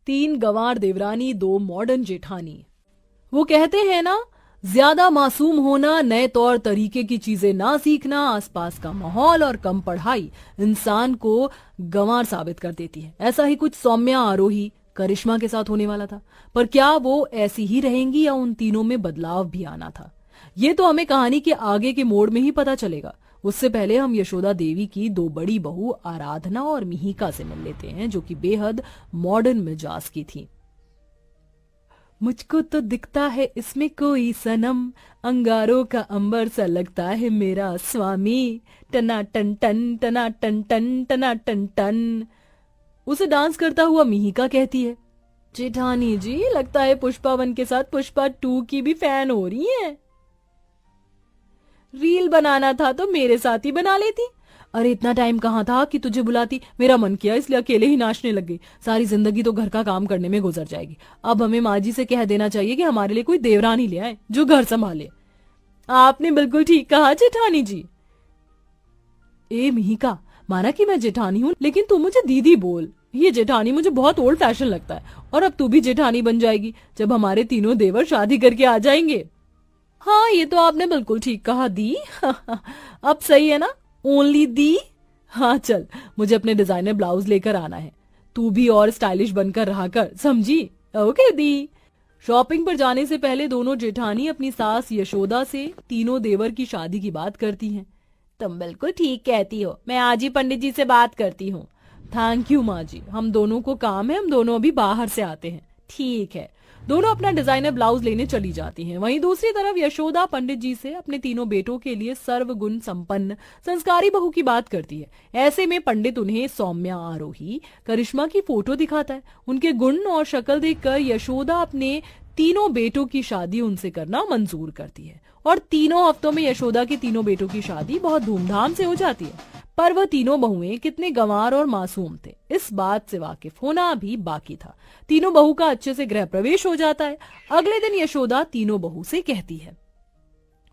तीन गंवार देवरानी, दो मॉडर्न जेठानी। वो कहते हैं ना, ज्यादा मासूम होना, नए तौर तरीके की चीजें ना सीखना, आसपास का माहौल और कम पढ़ाई इंसान को गंवार साबित कर देती है। ऐसा ही कुछ सौम्या, आरोही, करिश्मा के साथ होने वाला था। पर क्या वो ऐसी ही रहेंगी या उन तीनों में बदलाव भी आना था, ये तो हमें कहानी के आगे के मोड़ में ही पता चलेगा। उससे पहले हम यशोदा देवी की दो बड़ी बहू आराधना और मिहिका से मिल लेते हैं, जो कि बेहद मॉडर्न मिजाज की थी। मुझको तो दिखता है इसमें कोई सनम, अंगारों का अंबर सा लगता है मेरा स्वामी, टना टन टन टना टन टन टना टन टन। उसे डांस करता हुआ मिहिका कहती है, जेठानी जी लगता है पुष्पा 1 के साथ पुष्पा 2 की भी फैन हो रही हैं। रील बनाना था तो मेरे साथ ही बना लेती। अरे इतना टाइम कहाँ था कि तुझे बुलाती, मेरा मन किया इसलिए अकेले ही नाचने लग गई। सारी जिंदगी तो घर का काम करने में गुजर जाएगी। अब हमें माँ जी से कह देना चाहिए कि हमारे लिए कोई देवरानी ले आए जो घर संभाले। आपने बिल्कुल ठीक कहा जेठानी जी। ए मिहिका, माना कि मैं जेठानी हूँ, लेकिन तू मुझे दीदी बोल। ये जेठानी मुझे बहुत ओल्ड फैशन लगता है। और अब तू भी जेठानी बन जाएगी जब हमारे तीनों देवर शादी करके आ जाएंगे। हाँ ये तो आपने बिल्कुल ठीक कहा दी। अब सही है ना, ओनली दी। हाँ चल, मुझे अपने डिजाइनर ब्लाउज लेकर आना है। तू भी और स्टाइलिश बनकर रहा कर, समझी? ओके दी। शॉपिंग पर जाने से पहले दोनों जेठानी अपनी सास यशोदा से तीनों देवर की शादी की बात करती हैं। तुम बिल्कुल ठीक कहती हो, मैं आज ही पंडित जी से बात करती हूँ। थैंक यू माँ जी, हम दोनों को काम है, हम दोनों अभी बाहर से आते हैं। ठीक है। दोनों अपना डिजाइनर ब्लाउज लेने चली जाती हैं। वहीं दूसरी तरफ यशोदा पंडित जी से अपने तीनों बेटों के लिए सर्वगुण संपन्न संस्कारी बहू की बात करती है। ऐसे में पंडित उन्हें सौम्या, आरोही, करिश्मा की फोटो दिखाता है। उनके गुण और शक्ल देखकर यशोदा अपने तीनों बेटों की शादी उनसे करना मंजूर करती है और तीनों हफ्तों में यशोदा के तीनों बेटों की शादी बहुत धूमधाम से हो जाती है। पर वह तीनों बहुएं कितने गंवार और मासूम थे, इस बात से वाकिफ होना भी बाकी था। तीनों बहू का अच्छे से गृह प्रवेश हो जाता है। अगले दिन यशोदा तीनों बहू से कहती है,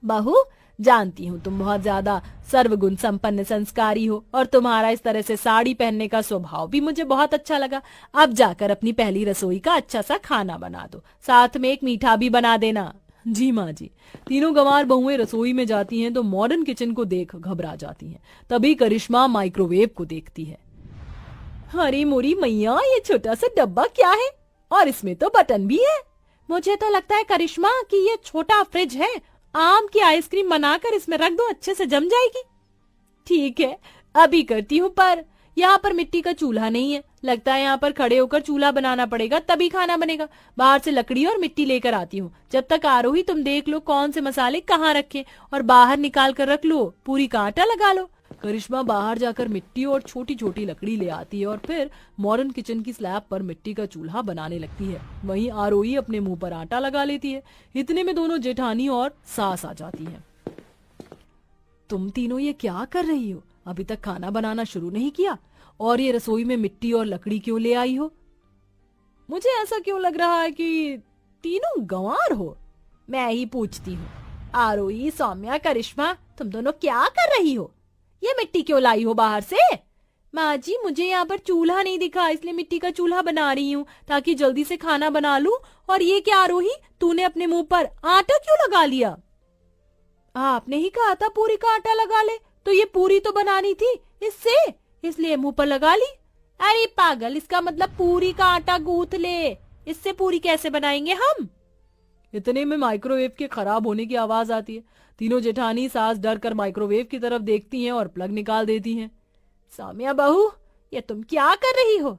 बहू जानती हूँ तुम बहुत ज्यादा सर्वगुण संपन्न संस्कारी हो और तुम्हारा इस तरह से साड़ी पहनने का स्वभाव भी मुझे बहुत अच्छा लगा। अब जाकर अपनी पहली रसोई का अच्छा सा खाना बना दो, साथ में एक मीठा भी बना देना। जी माँ जी। तीनों गंवार बहुएं रसोई में जाती हैं तो मॉडर्न किचन को देख घबरा जाती हैं। तभी करिश्मा माइक्रोवेव को देखती है। अरे मोरी मैया, ये छोटा सा डब्बा क्या है? और इसमें तो बटन भी है। मुझे तो लगता है करिश्मा कि ये छोटा फ्रिज है। आम की आइसक्रीम बनाकर इसमें रख दो, अच्छे से जम जाएगी। ठीक है, अभी करती हूँ। पर यहाँ पर मिट्टी का चूल्हा नहीं है, लगता है यहाँ पर खड़े होकर चूल्हा बनाना पड़ेगा तभी खाना बनेगा। बाहर से लकड़ी और मिट्टी लेकर आती हूँ। जब तक आरोही तुम देख लो कौन से मसाले कहाँ रखे और बाहर निकाल कर रख लो, पूरी का आटा लगा लो। करिश्मा बाहर जाकर मिट्टी और छोटी छोटी लकड़ी ले आती है और फिर मॉडर्न किचन की स्लैब पर मिट्टी का चूल्हा बनाने लगती है। वहीं आरोही अपने मुंह पर आटा लगा लेती है। इतने में दोनों जेठानी और सास आ जाती हैं। तुम तीनों ये क्या कर रही हो? अभी तक खाना बनाना शुरू नहीं किया और ये रसोई में मिट्टी और लकड़ी क्यों ले आई हो? मुझे ऐसा क्यों लग रहा है कि तीनों गंवार हो? मैं ही पूछती हूँ। आरोही, सौम्या, करिश्मा, तुम दोनों क्या कर रही हो? ये मिट्टी क्यों लाई हो बाहर से? माँ जी, मुझे यहाँ पर चूल्हा नहीं दिखा, इसलिए मिट्टी का चूल्हा बना रही हूँ ताकि जल्दी से खाना बना लूं। और ये क्या आरोही, तूने अपने मुंह पर आटा क्यों लगा लिया? आपने ही कहा था पूरी का आटा लगा ले, तो ये पूरी तो बनानी थी इससे, इसलिए मुंह पर लगा ली। अरे पागल, इसका मतलब पूरी का आटा गूंथ ले, इससे पूरी कैसे बनाएंगे हम? इतने में माइक्रोवेव के खराब होने की आवाज आती है। तीनों जेठानी सास डर कर माइक्रोवेव की तरफ देखती हैं और प्लग निकाल देती हैं। सौम्या बहू, ये तुम क्या कर रही हो?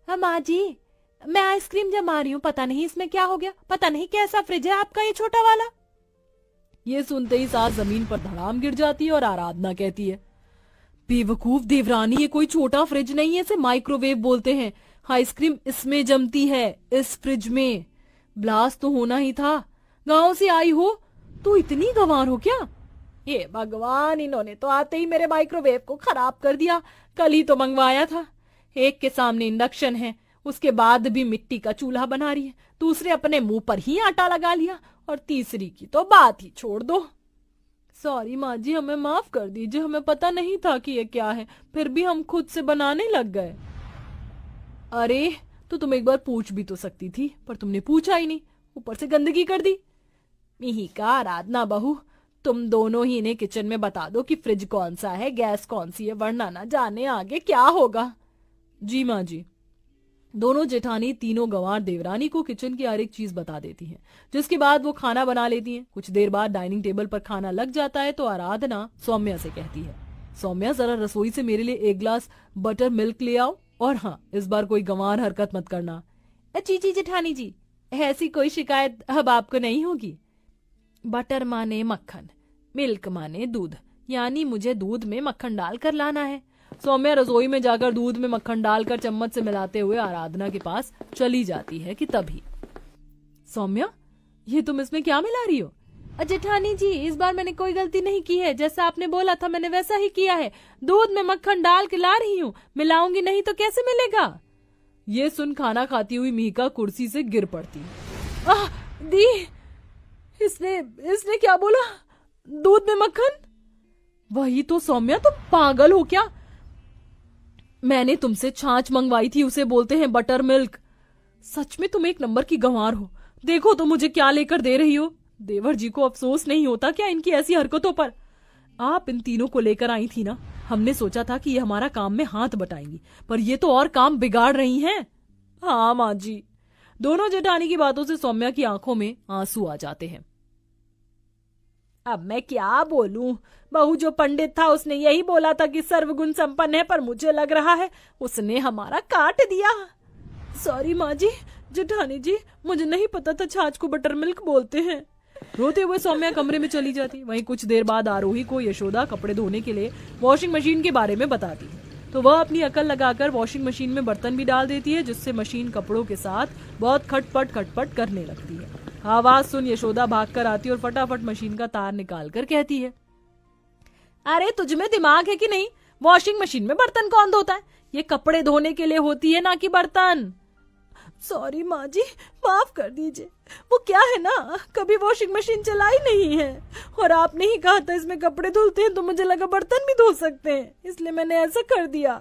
माँ जी, मैं आइसक्रीम जमा रही हूँ, पता नहीं इसमें क्या हो गया, पता नहीं कैसा फ्रिज है आपका ये छोटा वाला। ये सुनते ही सास जमीन पर धड़ाम गिर जाती है और आराधना कहती है, बेवकूफ देवरानी, ये कोई छोटा फ्रिज नहीं है, इसे माइक्रोवेव बोलते हैं। आइसक्रीम इसमें जमती है, इस फ्रिज में। ब्लास्ट तो होना ही था। गांव से आई हो तो इतनी गंवार हो क्या? ये भगवान, इन्होंने तो आते ही मेरे माइक्रोवेव को खराब कर दिया। कल ही तो मंगवाया था। एक के सामने इंडक्शन है, उसके बाद भी मिट्टी का चूल्हा बना रही है, दूसरे अपने मुंह पर ही आटा लगा लिया और तीसरी की तो बात ही छोड़ दो। सॉरी माँ जी, हमें माफ कर दीजिए, हमें पता नहीं था कि ये क्या है, फिर भी हम खुद से बनाने लग गए। अरे तो तुम एक बार पूछ भी तो सकती थी, पर तुमने पूछा ही नहीं, ऊपर से गंदगी कर दी। मिहिका, आराधना बहू, तुम दोनों ही इन्हें किचन में बता दो कि फ्रिज कौन सा है, गैस कौन सी है, वरना ना जाने आगे क्या होगा। जी माँ जी। दोनों जेठानी तीनों गंवार देवरानी को किचन की हर एक चीज बता देती हैं, जिसके बाद वो खाना बना लेती हैं। कुछ देर बाद डाइनिंग टेबल पर खाना लग जाता है तो आराधना सौम्या से कहती है, सौम्या जरा रसोई से मेरे लिए एक ग्लास बटर मिल्क ले आओ, और हाँ, इस बार कोई गंवार हरकत मत करना। जी जी जेठानी जी, ऐसी कोई शिकायत अब आपको नहीं होगी। बटर माने मक्खन, मिल्क माने दूध, यानी मुझे दूध में मक्खन डालकर लाना है। सौम्या रसोई में जाकर दूध में मक्खन डालकर चम्मच से मिलाते हुए आराधना के पास चली जाती है कि तभी, सौम्या, ये तुम इसमें क्या मिला रही हो? जेठानी जी, इस बार मैंने कोई गलती नहीं की है, जैसा आपने बोला था मैंने वैसा ही किया है। दूध में मक्खन डाल के ला रही हूँ, मिलाऊंगी नहीं तो कैसे मिलेगा? ये सुन खाना खाती हुई मिहिका कुर्सी से गिर पड़ती। दी, इसने क्या बोला? दूध में मक्खन? वही तो सौम्या, तुम पागल हो क्या? मैंने तुमसे छाछ मंगवाई थी, उसे बोलते हैं बटर मिल्क। सच में तुम एक नंबर की गंवार हो। देखो तो मुझे क्या लेकर दे रही हो। देवर जी को अफसोस नहीं होता क्या इनकी ऐसी हरकतों पर? आप इन तीनों को लेकर आई थी ना, हमने सोचा था कि ये हमारा काम में हाथ बटाएंगी, पर ये तो और काम बिगाड़ रही हैं। हाँ माँ जी। दोनों जेठानी की बातों से सौम्या की आंखों में आंसू आ जाते हैं। अब मैं क्या बोलूं, बहू जो पंडित था उसने यही बोला था कि सर्वगुण संपन्न है, पर मुझे लग रहा है उसने हमारा काट दिया। सॉरी माँ जी। जेठानी जी, मुझे नहीं पता था छाछ को बटर मिल्क बोलते हैं। रोते हुए सौम्या कमरे में चली जाती। वहीं कुछ देर बाद आरोही को यशोदा कपड़े धोने के लिए वॉशिंग मशीन के बारे में बताती है, तो वह अपनी अकल लगाकर वॉशिंग मशीन में बर्तन भी डाल देती है, जिससे मशीन कपड़ों के साथ बहुत खटपट खटपट करने लगती है। आवाज सुन यशोदा भागकर आती और फटाफट मशीन का तार निकाल कर कहती है, अरे तुझ में दिमाग है कि नहीं? वॉशिंग मशीन में बर्तन कौन धोता है? ये कपड़े धोने के लिए होती है, ना कि बर्तन। सॉरी माँ जी, माफ कर दीजिए। वो क्या है ना, कभी वॉशिंग मशीन चलाई नहीं है, और आपने ही कहा था इसमें कपड़े धुलते हैं, तो मुझे लगा बर्तन भी धो सकते हैं, इसलिए मैंने ऐसा कर दिया।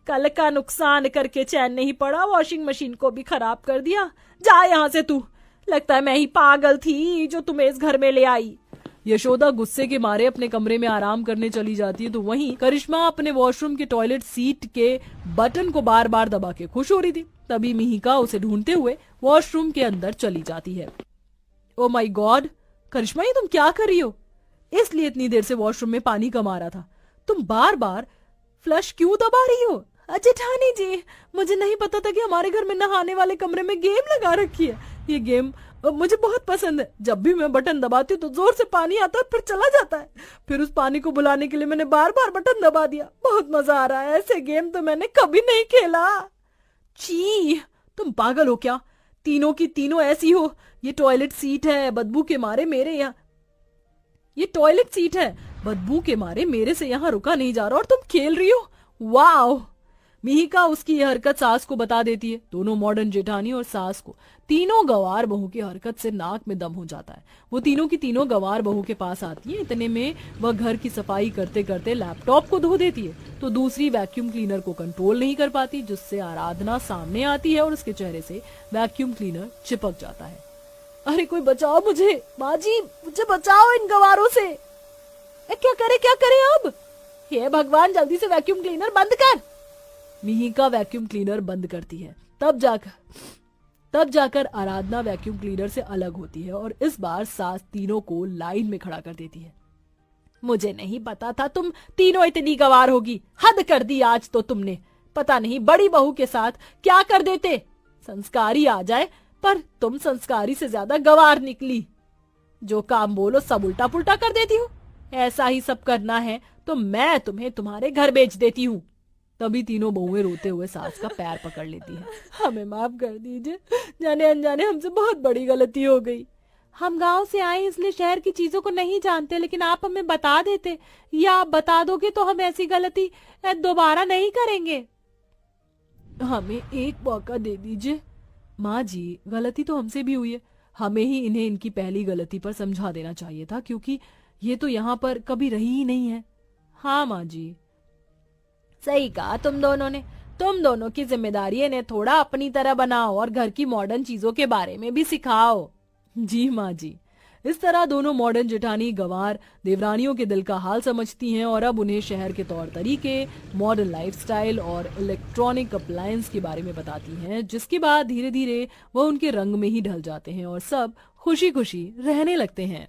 कल का नुकसान करके चैन नहीं पड़ा, वॉशिंग मशीन को भी खराब कर दिया। जा यहाँ से तू। लगता है मैं ही पागल थी जो तुम्हें इस घर में ले आई। यशोदा गुस्से के मारे अपने कमरे में आराम करने चली जाती है, तो वहीं करिश्मा अपने वॉशरूम के टॉयलेट सीट के बटन को बार बार दबा के खुश हो रही थी। तभी मिहिका उसे ढूंढते हुए वॉशरूम के अंदर चली जाती है। ओ माय गॉड, करिश्मा, ये तुम क्या कर रही हो? इसलिए इतनी देर से वॉशरूम में पानी कम आ रहा था। तुम बार बार फ्लश क्यों दबा रही हो? जेठानी जी, मुझे नहीं पता था कि हमारे घर में नहाने वाले कमरे में गेम लगा रखी है। ये गेम मुझे बहुत पसंद है। जब भी मैं बटन दबाती हूँ तो जोर से पानी आता है, फिर चला जाता है। फिर उस पानी को बुलाने के लिए मैंने बार बार बटन दबा दिया। बहुत मजा आ रहा है। ऐसे गेम तो मैंने कभी नहीं खेला। छी, तुम पागल हो क्या? तीनों की तीनों ऐसी हो। ये टॉयलेट सीट है, बदबू के मारे मेरे यहाँ ये टॉयलेट सीट है, बदबू के मारे मेरे से यहाँ रुका नहीं जा रहा, और तुम खेल रही हो। वाओ। मिहिका उसकी यह हरकत सास को बता देती है। दोनों मॉडर्न जेठानी और सास को तीनों गंवार बहू की हरकत से नाक में दम हो जाता है। वो तीनों की तीनों गंवार बहू के पास आती है। इतने में वह घर की सफाई करते करते लैपटॉप को धो देती है, तो दूसरी वैक्यूम क्लीनर को कंट्रोल नहीं कर पाती, जिससे आराधना सामने आती है और उसके चेहरे से वैक्यूम क्लीनर चिपक जाता है। अरे कोई बचाओ मुझे, माँ जी, मुझे बचाओ इन गंवारों से। क्या करे अब? हे भगवान, जल्दी से वैक्यूम क्लीनर बंद कर। मिहिका वैक्यूम क्लीनर बंद करती है। तब जाकर आराधना वैक्यूम क्लीनर से अलग होती है और इस बार सास तीनों को लाइन में खड़ा कर देती है। मुझे नहीं पता था तुम तीनों इतनी गंवार होगी। हद कर दी आज तो तुमने। पता नहीं बड़ी बहू के साथ क्या कर देते। संस्कारी आ जाए, पर तुम संस्कारी से ज्यादा गंवार निकली। जो काम बोलो सब उल्टा पुल्टा कर देती हो। ऐसा ही सब करना है तो मैं तुम्हें तुम्हारे घर भेज देती हूँ। तभी तीनों बहुएं रोते हुए सास का पैर पकड़ लेती है। हमें माफ कर दीजिए, जाने अनजाने हमसे बहुत बड़ी गलती हो गई। हम गांव से आए इसलिए शहर की चीजों को नहीं जानते, लेकिन आप हमें बता देते, या आप बता दोगे तो हम ऐसी गलती दोबारा नहीं करेंगे। हमें एक मौका दे दीजिए। माँ जी, गलती तो हमसे भी हुई है। हमें ही इन्हें इनकी पहली गलती पर समझा देना चाहिए था, क्योंकि ये तो यहाँ पर कभी रही ही नहीं है। हाँ माँ जी, सही कहा तुम दोनों ने। तुम दोनों की जिम्मेदारी है इन्हें थोड़ा अपनी तरह बनाओ और घर की मॉडर्न चीजों के बारे में भी सिखाओ। जी माँ जी। इस तरह दोनों मॉडर्न जेठानी गंवार देवरानियों के दिल का हाल समझती हैं और अब उन्हें शहर के तौर तरीके, मॉडर्न लाइफस्टाइल और इलेक्ट्रॉनिक अप्लायंस के बारे में बताती हैं, जिसके बाद धीरे धीरे वह उनके रंग में ही ढल जाते हैं और सब खुशी खुशी रहने लगते हैं।